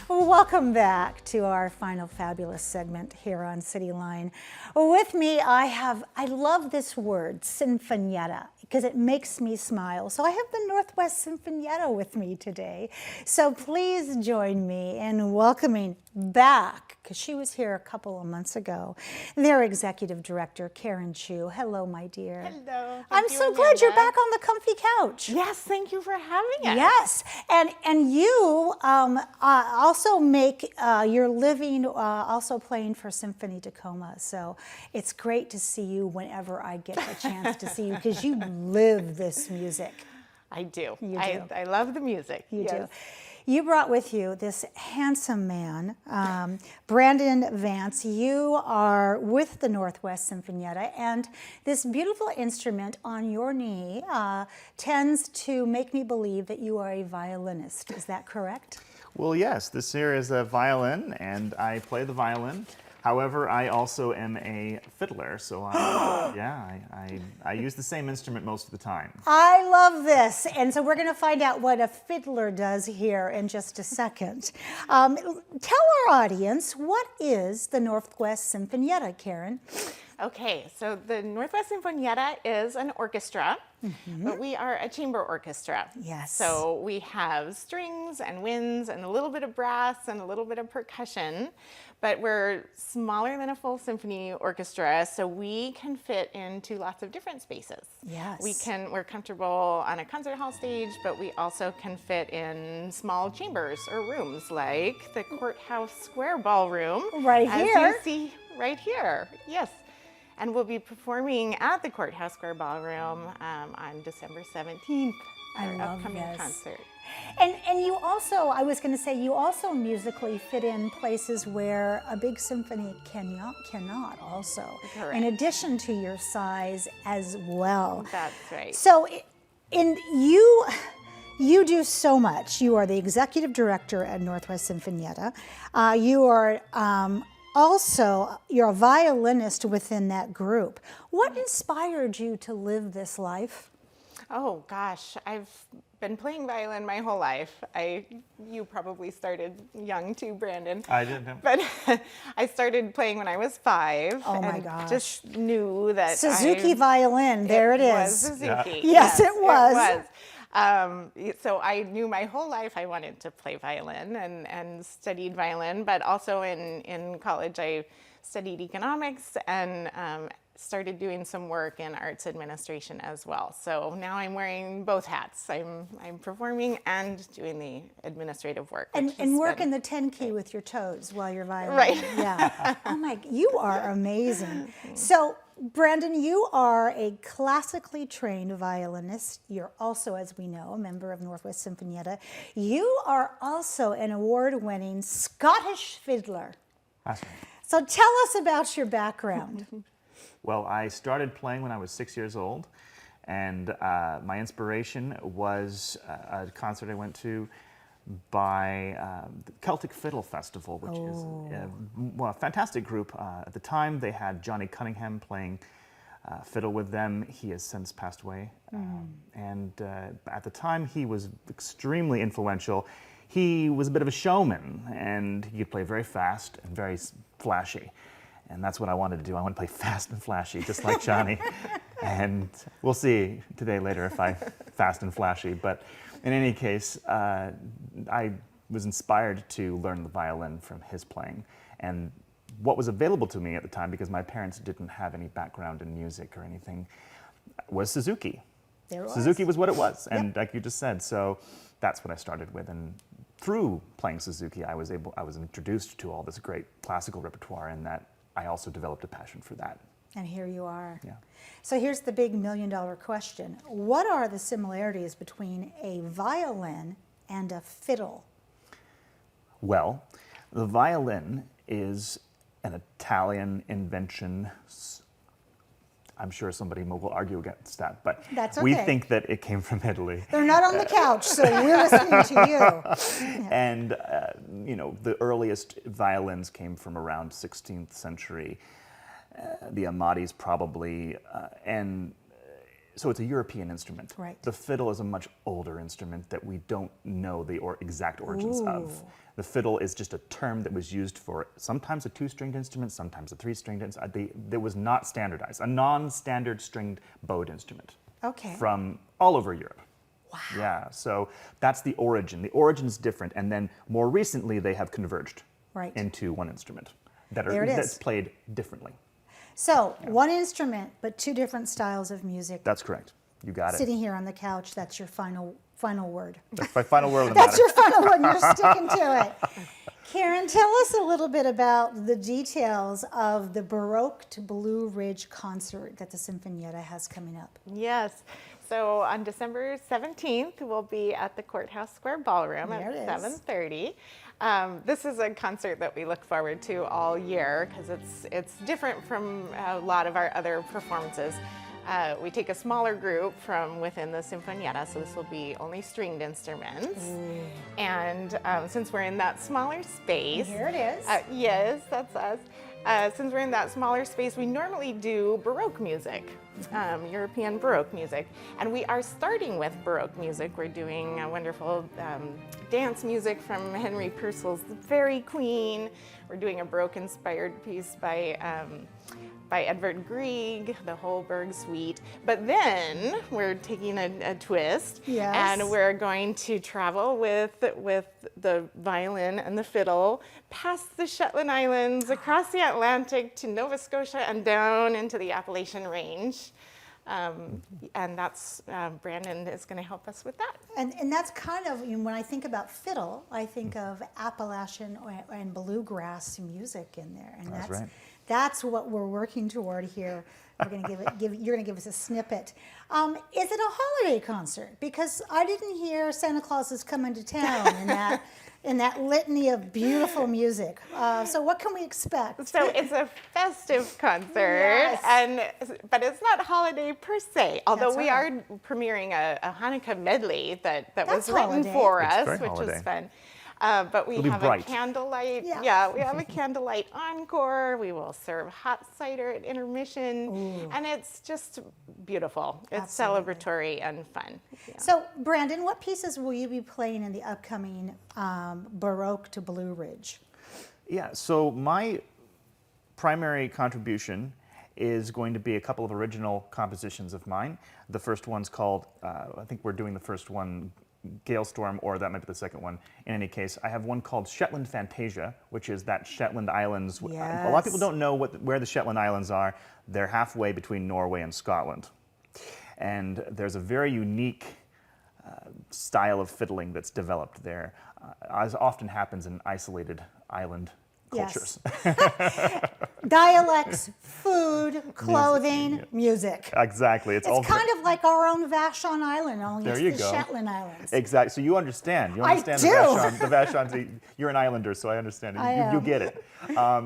Welcome back to our final fabulous segment here on Cityline. With me, I love this word, Sinfonietta, because it makes me smile. So I have the Northwest Sinfonietta with me today. So please join me in welcoming back, because she was here a couple of months ago, their executive director, Karen Chu. Hello, my dear. Hello. I'm so glad you're back on the comfy couch. Yes, thank you for having us. Yes, and you also make your living also playing for Symphony Tacoma. So it's great to see you whenever I get a chance to see you, because you live this music. I do. You do. I love the music. You yes. do. You brought with you this handsome man, Brandon Vance. You are with the Northwest Sinfonietta, and this beautiful instrument on your knee tends to make me believe that you are a violinist. Is that correct? Well, yes. This here is a violin, and I play the violin. However, I also am a fiddler, so I use the same instrument most of the time. I love this, and so we're going to find out what a fiddler does here in just a second. Tell our audience, what is the Northwest Sinfonietta, Karen? Okay, so the Northwest Sinfonietta is an orchestra, but we are a chamber orchestra. Yes. So we have strings and winds and a little bit of brass and a little bit of percussion, but we're smaller than a full symphony orchestra, so we can fit into lots of different spaces. Yes. We're comfortable on a concert hall stage, but we also can fit in small chambers or rooms like the Courthouse Square Ballroom. Right here. As you see right here, yes. And we'll be performing at the Courthouse Square Ballroom on December 17th, our upcoming concert. And you also, I was going to say, you also musically fit in places where a big symphony cannot also. Correct. In addition to your size as well. That's right. So you do so much. You are the executive director at Northwest Sinfonietta. You are also, you're a violinist within that group. What inspired you to live this life? Oh gosh, I've been playing violin my whole life. You probably started young too, Brandon. I did. But I started playing when I was 5. Oh my and gosh. Just knew that Suzuki violin, there it is. Was Suzuki. Yeah. Yes, it was. So I knew my whole life I wanted to play violin and studied violin, but also in college I studied economics and started doing some work in arts administration as well. So now I'm wearing both hats. I'm performing and doing the administrative work. And working the 10 key with your toes while you're violin. Right. Yeah. Oh my, you are amazing. So Brandon, you are a classically trained violinist. You're also, as we know, a member of Northwest Sinfonietta. You are also an award-winning Scottish fiddler. That's right. So tell us about your background. Well, I started playing when I was 6 years old, and my inspiration was a concert I went to by the Celtic Fiddle Festival, which is a fantastic group. At the time, they had Johnny Cunningham playing fiddle with them. He has since passed away. And at the time, he was extremely influential. He was a bit of a showman, and he could play very fast and very flashy. And that's what I wanted to do. I want to play fast and flashy, just like Johnny. And we'll see later if I'm fast and flashy. But in any case, I was inspired to learn the violin from his playing. And what was available to me at the time, because my parents didn't have any background in music or anything, was Suzuki. Suzuki was what it was, and like you just said, so that's what I started with. And through playing Suzuki, I was introduced to all this great classical repertoire, and that I also developed a passion for that. And here you are. Yeah. So here's the big million-dollar question. What are the similarities between a violin and a fiddle? Well, the violin is an Italian invention. I'm sure somebody will argue against that, but That's we okay. think that it came from Italy. They're not on the couch, so we're listening to you. And the earliest violins came from around 16th century. The Amatis probably, and so it's a European instrument. Right. The fiddle is a much older instrument that we don't know the exact origins of. The fiddle is just a term that was used for sometimes a 2-stringed instrument, sometimes a 3-stringed instrument. That was not standardized, a non-standard stringed bowed instrument. Okay. From all over Europe. Wow. Yeah, so that's the origin. The origin's different, and then more recently they have converged into one instrument that's played differently. So, one instrument, but 2 different styles of music. That's correct. You got it. Sitting here on the couch, that's your final word. That's my final word on the That's matter. your final word, and you're sticking to it. Karen, tell us a little bit about the details of the Baroque to Blue Ridge concert that the Sinfonietta has coming up. Yes. So on December 17th, we'll be at the Courthouse Square Ballroom There it at is. 7:30. This is a concert that we look forward to all year because it's different from a lot of our other performances. We take a smaller group from within the Sinfonietta, so this will be only stringed instruments. And since we're in that smaller space, Here it is. yes, that's us. Since we're in that smaller space, we normally do Baroque music, European Baroque music. And we are starting with Baroque music. We're doing a wonderful dance music from Henry Purcell's The Fairy Queen. We're doing a Baroque-inspired piece by Edvard Grieg, the Holberg Suite. But then we're taking a twist, Yes. and we're going to travel with the violin and the fiddle past the Shetland Islands, across the Atlantic to Nova Scotia and down into the Appalachian Range. And that's, Brandon is going to help us with that. And that's kind of, when I think about fiddle, I think of Appalachian and bluegrass music in there. And That's right. That's what we're working toward here. We're going to you're going to give us a snippet. Is it a holiday concert? Because I didn't hear Santa Claus is coming to town in that litany of beautiful music. So what can we expect? So it's a festive concert, but it's not holiday per se. Although That's we right. are premiering a Hanukkah medley that was That's written holiday. for It's us, very which holiday. was fun. But we It'll be have bright. a candlelight. Yeah. We have a candlelight encore. We will serve hot cider at intermission, and it's just beautiful. It's Absolutely. celebratory and fun. Yeah. So, Brandon, what pieces will you be playing in the upcoming Baroque to Blue Ridge? Yeah, so my primary contribution is going to be a couple of original compositions of mine. The first one's called, I think we're doing the first one, Gale Storm, or that might be the second one. In any case, I have one called Shetland Fantasia, which is that Shetland Islands. A lot of people don't know where the Shetland Islands are. They're halfway between Norway and Scotland. And there's a very unique style of fiddling that's developed there, as often happens in isolated island cultures. Yes. Dialects, food, clothing, music. Exactly. It's kind of like our own Vashon Island, only There it's you the go. Shetland Islands. Exactly. So you understand. You understand do. the Vashons. You're an islander, so I understand. You get it.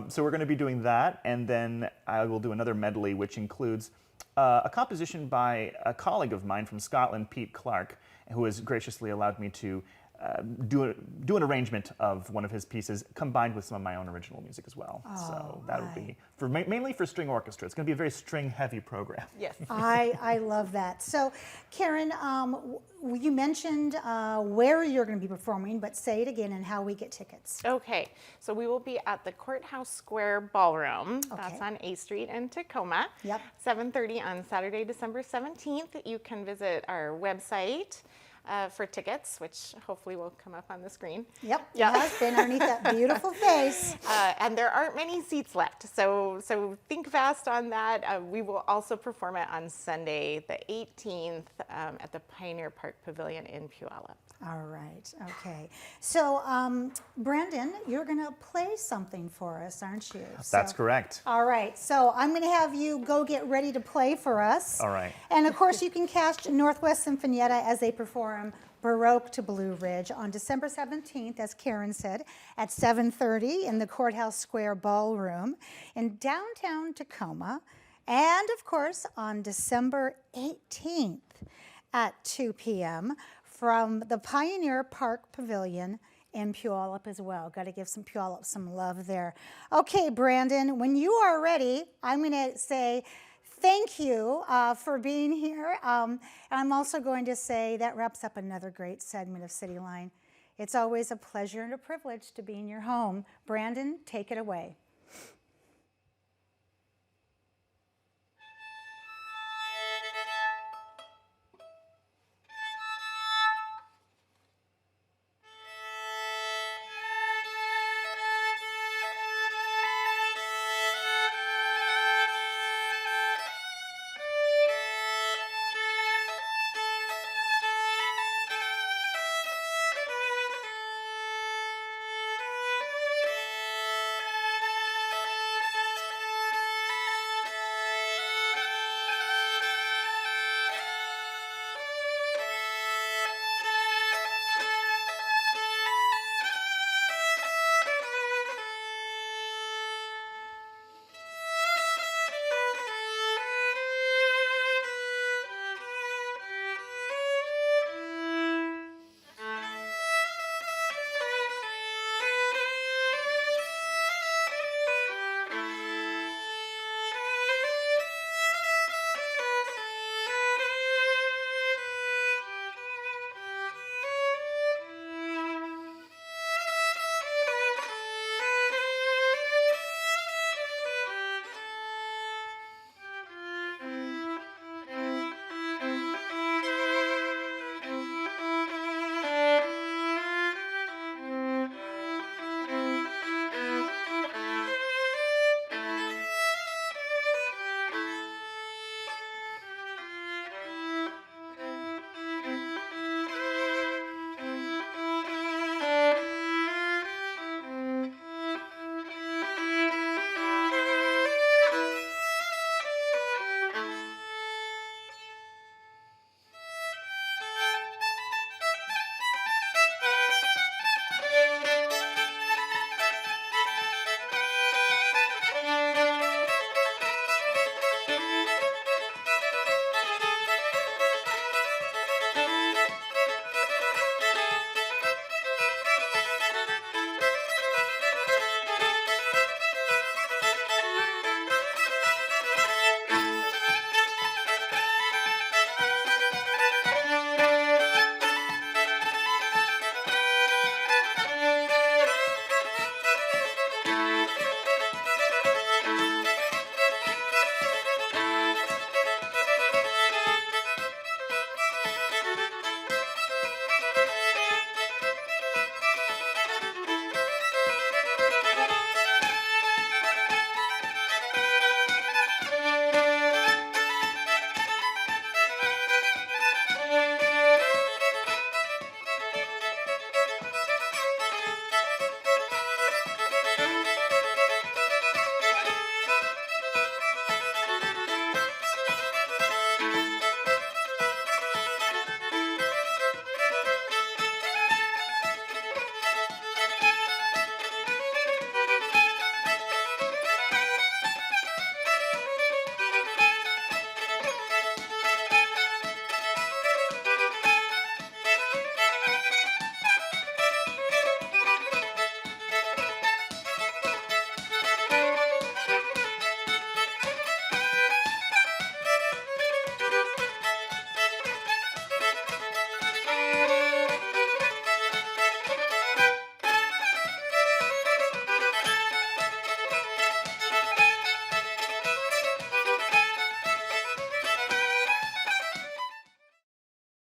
So we're going to be doing that, and then I will do another medley, which includes a composition by a colleague of mine from Scotland, Pete Clark, who has graciously allowed me to do an arrangement of one of his pieces combined with some of my own original music as well. So that would be mainly for string orchestra. It's going to be a very string-heavy program. Yes. I love that. So, Karen, you mentioned where you're going to be performing, but say it again and how we get tickets. Okay, so we will be at the Courthouse Square Ballroom. Okay. That's on A Street in Tacoma. Yep. 7:30 on Saturday, December 17th. You can visit our website for tickets, which hopefully will come up on the screen. Yep, Yeah. it has been underneath that beautiful face. And there aren't many seats left, so think fast on that. We will also perform it on Sunday, the 18th, at the Pioneer Park Pavilion in Puyallup. All right, okay. So, Brandon, you're going to play something for us, aren't you? That's correct. All right, so I'm going to have you go get ready to play for us. All right. And of course, you can catch Northwest Sinfonietta as they perform Baroque to Blue Ridge on December 17th, as Karen said, at 7:30 in the Courthouse Square Ballroom in downtown Tacoma. And of course, on December 18th at 2 p.m. from the Pioneer Park Pavilion in Puyallup as well. Got to give some Puyallup some love there. Okay, Brandon, when you are ready, I'm going to say thank you for being here. And I'm also going to say that wraps up another great segment of Cityline. It's always a pleasure and a privilege to be in your home. Brandon, take it away.